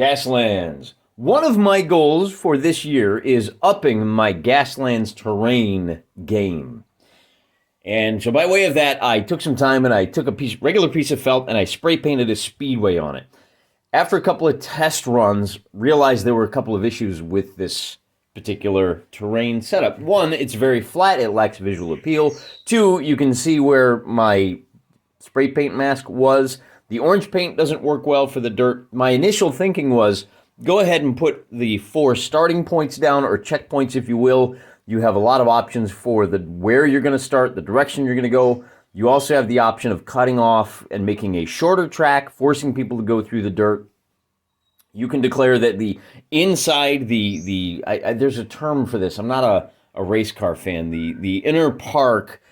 Gaslands. One of my goals for this year is upping my Gaslands terrain game. And so by way of that, I took some time and I took a regular piece of felt and I spray painted a Speedway on it. After a couple of test runs, realized there were a couple of issues with this particular terrain setup. One, it's very flat, it lacks visual appeal. Two, you can see where my spray paint mask was. The orange paint doesn't work well for the dirt. My initial thinking was, go ahead and put the 4 starting points down, or checkpoints if you will. You have a lot of options for where you're going to start, the direction you're going to go. You also have the option of cutting off and making a shorter track, forcing people to go through the dirt. You can declare that the inside, there's a term for this. I'm not a race car fan. The inner park,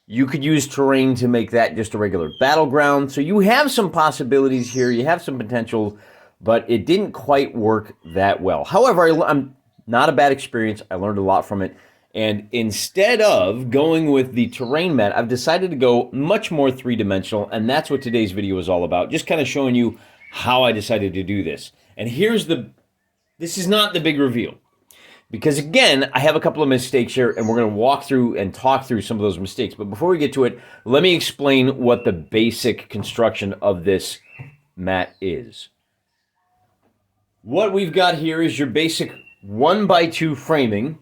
you could use terrain to make that just a regular battleground. So you have some possibilities here. You have some potential, but it didn't quite work that well. However, I'm not a bad experience. I learned a lot from it. And instead of going with the terrain mat, I've decided to go much more three-dimensional, and that's what today's video is all about. Just kind of showing you how I decided to do this. And this is not the big reveal. Because again, I have a couple of mistakes here, and we're going to walk through and talk through some of those mistakes. But before we get to it, let me explain what the basic construction of this mat is. What we've got here is your basic 1x2 framing.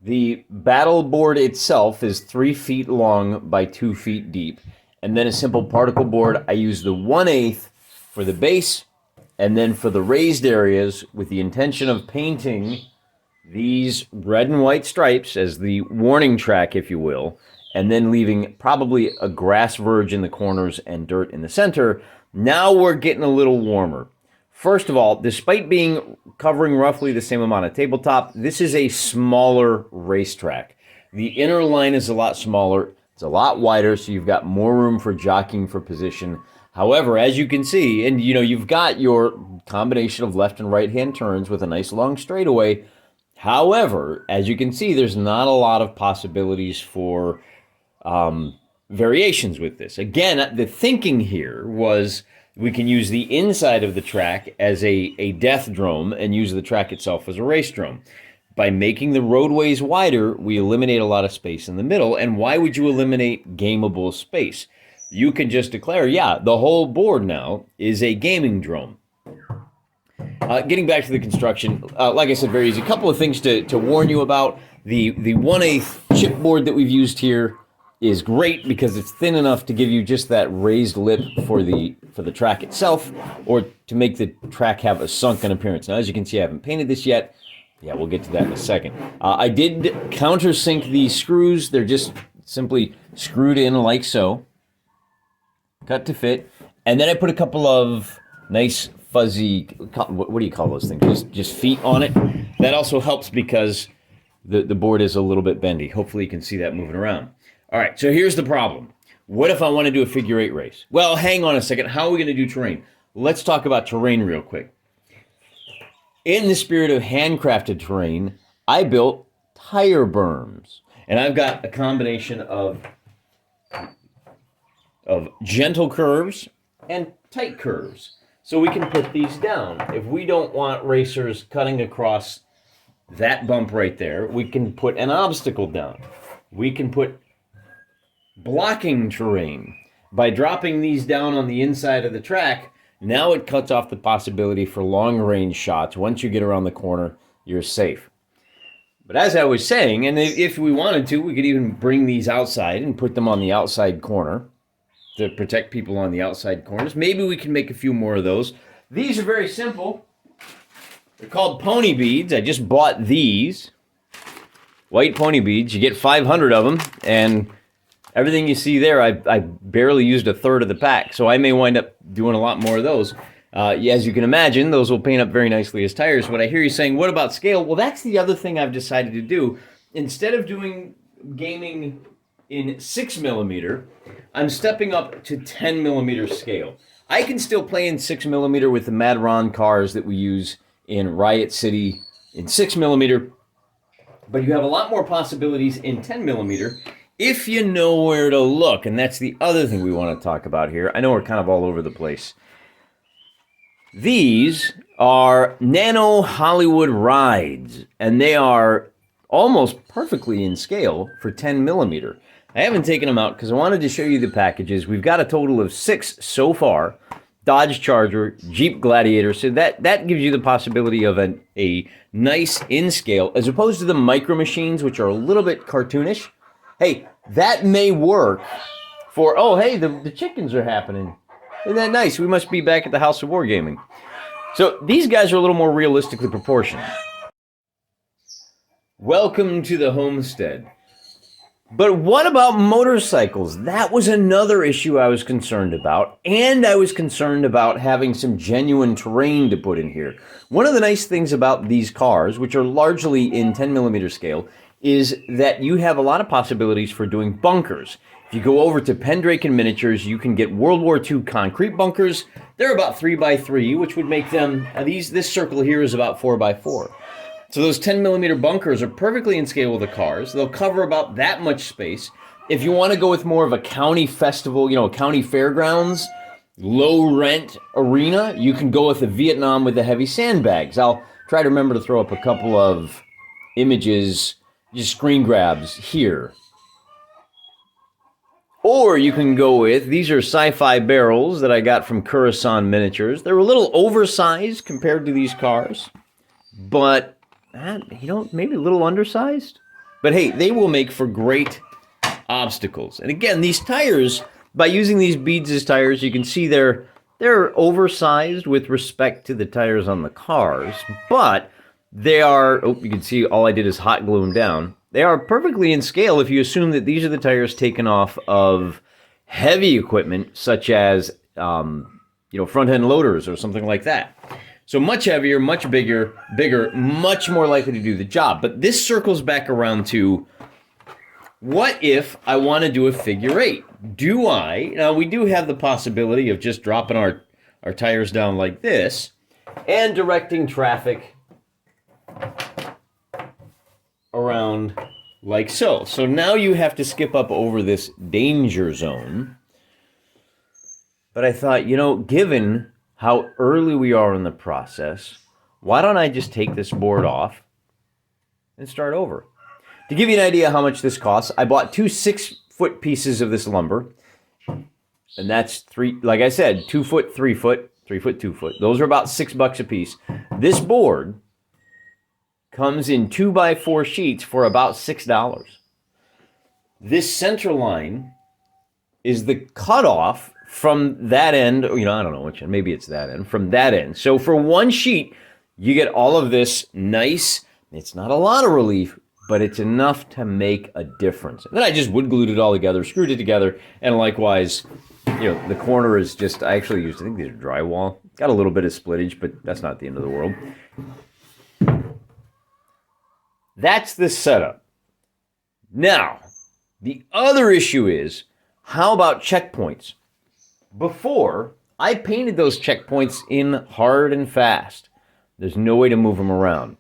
The battle board itself is 3 feet long by 2 feet deep. And then a simple particle board. I use the 1/8 for the base, and then for the raised areas, with the intention of painting these red and white stripes as the warning track, if you will, and then leaving probably a grass verge in the corners and dirt in the center. Now we're getting a little warmer. First of all, despite covering roughly the same amount of tabletop, this is a smaller racetrack. The inner line is a lot smaller, it's a lot wider, so you've got more room for jockeying for position. However, as you can see, and you've got your combination of left and right hand turns with a nice long straightaway. However, as you can see, there's not a lot of possibilities for variations with this. Again, the thinking here was we can use the inside of the track as a death drome and use the track itself as a race drome. By making the roadways wider, we eliminate a lot of space in the middle. And why would you eliminate gameable space? You can just declare, yeah, the whole board now is a gaming drome. Getting back to the construction, like I said, very easy. A couple of things to warn you about. The 1/8 chipboard that we've used here is great because it's thin enough to give you just that raised lip for the track itself, or to make the track have a sunken appearance. Now, as you can see, I haven't painted this yet. Yeah, we'll get to that in a second. I did countersink these screws. They're just simply screwed in like so, cut to fit, and then I put a couple of nice fuzzy, what do you call those things? Just feet on it. That also helps because the board is a little bit bendy. Hopefully you can see that moving around. All right, so here's the problem. What if I want to do a figure 8 race? Well, hang on a second. How are we going to do terrain? Let's talk about terrain real quick. In the spirit of handcrafted terrain, I built tire berms. And I've got a combination of gentle curves and tight curves. So we can put these down. If we don't want racers cutting across that bump right there, we can put an obstacle down. We can put blocking terrain. By dropping these down on the inside of the track, now it cuts off the possibility for long-range shots. Once you get around the corner, you're safe. But as I was saying, and if we wanted to, we could even bring these outside and put them on the outside corner to protect people on the outside corners. Maybe we can make a few more of those. These are very simple. They're called pony beads. I just bought these. White pony beads. You get 500 of them, and everything you see there, I barely used a third of the pack, so I may wind up doing a lot more of those. As you can imagine, those will paint up very nicely as tires. What I hear you saying, what about scale? Well, that's the other thing I've decided to do. Instead of doing gaming in 6mm, I'm stepping up to 10mm scale. I can still play in 6mm with the Mad Ron cars that we use in Riot City in 6mm, but you have a lot more possibilities in 10mm if you know where to look, and that's the other thing we want to talk about here. I know we're kind of all over the place. These are Nano Hollywood Rides, and they are almost perfectly in scale for 10 millimeter. I haven't taken them out because I wanted to show you the packages. We've got a total of 6 so far. Dodge Charger, Jeep Gladiator, so that gives you the possibility of a nice in scale, as opposed to the Micro Machines, which are a little bit cartoonish. Hey, that may work for, oh, hey, the chickens are happening. Isn't that nice? We must be back at the House of Wargaming. So these guys are a little more realistically proportioned. Welcome to the homestead. But what about motorcycles? That was another issue I was concerned about, and I was concerned about having some genuine terrain to put in here. One of the nice things about these cars, which are largely in 10 millimeter scale, is that you have a lot of possibilities for doing bunkers. If you go over to Pendraken Miniatures, you can get World War II concrete bunkers. They're about 3x3, which would make them, this circle here is about 4x4. So those 10 millimeter bunkers are perfectly in scale with the cars. They'll cover about that much space. If you want to go with more of a county festival, county fairgrounds, low rent arena, you can go with the Vietnam with the heavy sandbags. I'll try to remember to throw up a couple of images, just screen grabs here. Or you can go with, these are sci-fi barrels that I got from Coruscant Miniatures. They're a little oversized compared to these cars, but maybe a little undersized. But hey, they will make for great obstacles. And again, these tires, by using these beads as tires, you can see they're oversized with respect to the tires on the cars, but they are, you can see all I did is hot glue them down. They are perfectly in scale if you assume that these are the tires taken off of heavy equipment, such as, front-end loaders or something like that. So much heavier, much bigger, much more likely to do the job. But this circles back around to, what if I want to do a figure eight? Now we do have the possibility of just dropping our tires down like this and directing traffic around like so. So now you have to skip up over this danger zone. But I thought, given how early we are in the process, why don't I just take this board off and start over? To give you an idea how much this costs, I bought 2 6-foot pieces of this lumber, and that's 3, like I said, 2 foot, 3 foot, 3 foot, 2 foot. Those are about $6 a piece. This board comes in 2x4 sheets for about $6. This center line is the cutoff from that end, I don't know which end, maybe it's that end, from that end. So for one sheet, you get all of this nice, it's not a lot of relief, but it's enough to make a difference. And then I just wood glued it all together, screwed it together, and likewise, the corner is just, I actually used, I think these are drywall. Got a little bit of splittage, but that's not the end of the world. That's the setup. Now, the other issue is, how about checkpoints? Before, I painted those checkpoints in hard and fast. There's no way to move them around.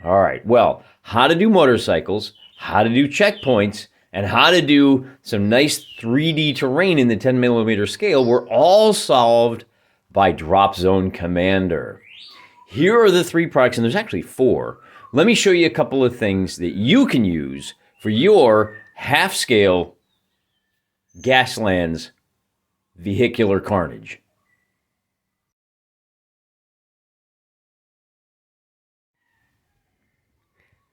All right, well, how to do motorcycles, how to do checkpoints, and how to do some nice 3D terrain in the 10 millimeter scale were all solved by Drop Zone Commander. Here are the 3 products, and there's actually 4. Let me show you a couple of things that you can use for your half-scale Gaslands vehicular carnage.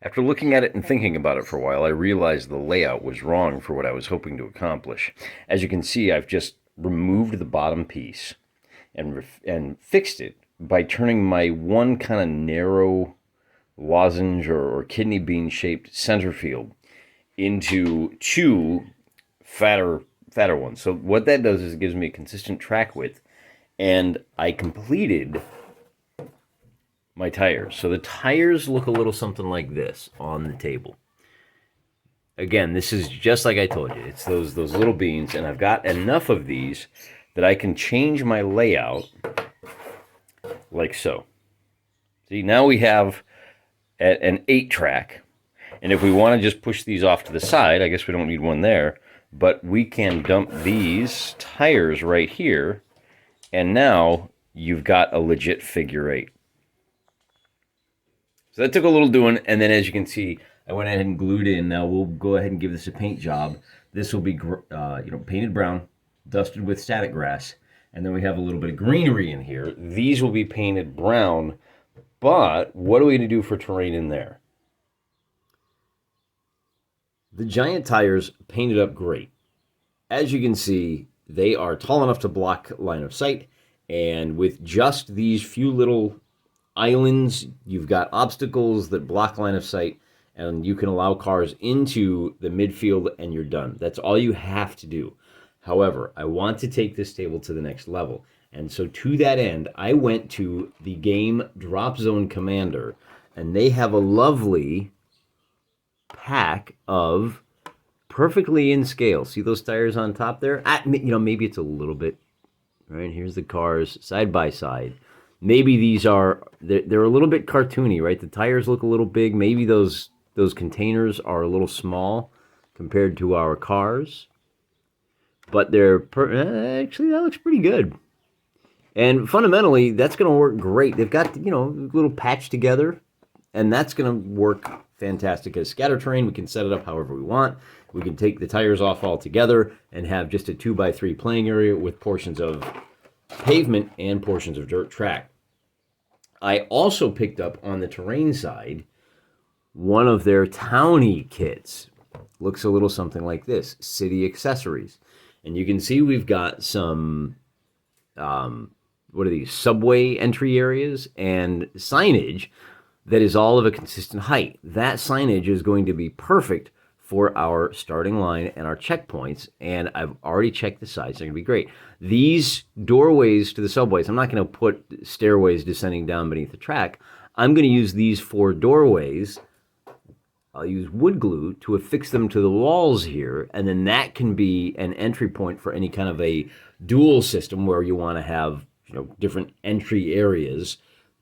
After looking at it and thinking about it for a while, I realized the layout was wrong for what I was hoping to accomplish. As you can see, I've just removed the bottom piece and fixed it by turning my one kind of narrow lozenge or kidney bean shaped center field into 2 fatter ones. So what that does is it gives me a consistent track width, and I completed my tires. So the tires look a little something like this on the table. Again, this is just like I told you. It's those little beans, and I've got enough of these that I can change my layout like so. See, now we have an 8-track, and if we want to just push these off to the side, I guess we don't need one there, but we can dump these tires right here, and now you've got a legit figure eight. So that took a little doing, and then as you can see, I went ahead and glued in. Now we'll go ahead and give this a paint job. This will be painted brown, dusted with static grass, and then we have a little bit of greenery in here. These will be painted brown, but what are we going to do for terrain in there? The giant tires painted up great. As you can see, they are tall enough to block line of sight, and with just these few little islands, you've got obstacles that block line of sight, and you can allow cars into the midfield and you're done. That's all you have to do. However, I want to take this table to the next level, and so to that end, I went to the game Drop Zone Commander, and they have a lovely pack of perfectly in scale. See those tires on top there? Maybe it's a little bit, right? Here's the cars side by side. Maybe these they're a little bit cartoony, right? The tires look a little big. Maybe those containers are a little small compared to our cars. But actually, that looks pretty good. And fundamentally, that's going to work great. They've got, a little patch together, and that's going to work fantastic as scatter terrain. We can set it up however we want. We can take the tires off altogether and have just a 2x3 playing area with portions of pavement and portions of dirt track. I also picked up on the terrain side one of their townie kits. Looks a little something like this, city accessories. And you can see we've got some, what are these, subway entry areas and signage that is all of a consistent height. That signage is going to be perfect for our starting line and our checkpoints, and I've already checked the size. They're going to be great. These doorways to the subways, I'm not going to put stairways descending down beneath the track. I'm going to use these 4 doorways. I'll use wood glue to affix them to the walls here, and then that can be an entry point for any kind of a dual system where you want to have different entry areas.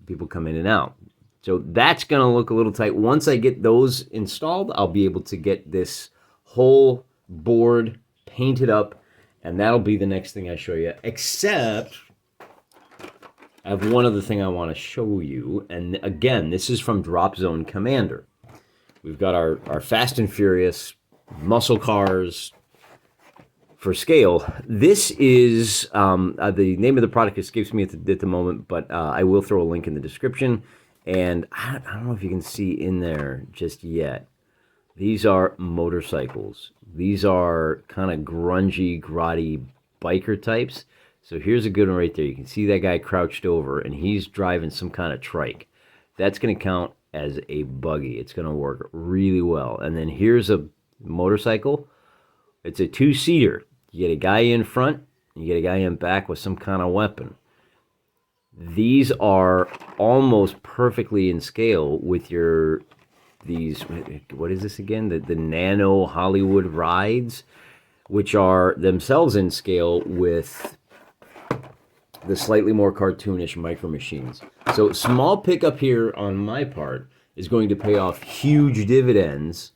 People come in and out. So that's going to look a little tight. Once I get those installed, I'll be able to get this whole board painted up, and that'll be the next thing I show you. Except I have one other thing I want to show you, and again, this is from Drop Zone Commander. We've got our Fast and Furious muscle cars for scale. This is, the name of the product escapes me at the moment, but I will throw a link in the description. And I don't know if you can see in there just yet. These are motorcycles. These are kind of grungy, grotty biker types. So here's a good one right there. You can see that guy crouched over, and he's driving some kind of trike. That's going to count as a buggy. It's going to work really well. And then here's a motorcycle. It's a 2-seater. You get a guy in front, and you get a guy in back with some kind of weapon. These are almost perfectly in scale with these, what is this again? The Nano Hollywood rides, which are themselves in scale with the slightly more cartoonish Micro Machines. So small pickup here on my part is going to pay off huge dividends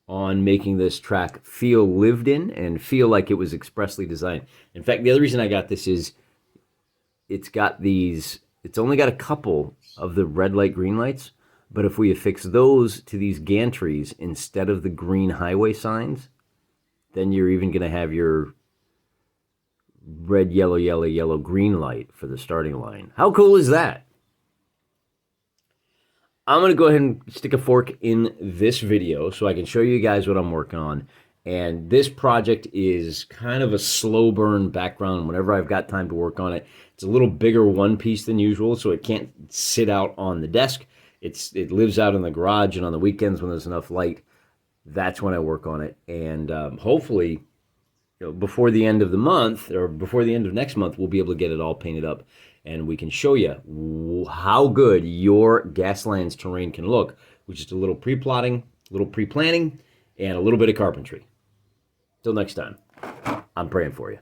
on making this track feel lived in and feel like it was expressly designed. In fact, the other reason I got this is it's only got a couple of the red light, green lights, but if we affix those to these gantries instead of the green highway signs, then you're even going to have your red, yellow, yellow, yellow, green light for the starting line. How cool is that? I'm going to go ahead and stick a fork in this video so I can show you guys what I'm working on. And this project is kind of a slow burn background. Whenever I've got time to work on it, it's a little bigger one piece than usual, so it can't sit out on the desk. It lives out in the garage, and on the weekends when there's enough light, that's when I work on it. And hopefully, before the end of the month or before the end of next month, we'll be able to get it all painted up, and we can show you how good your Gaslands terrain can look with just a little pre-plotting, a little pre-planning, and a little bit of carpentry. Till next time, I'm praying for you.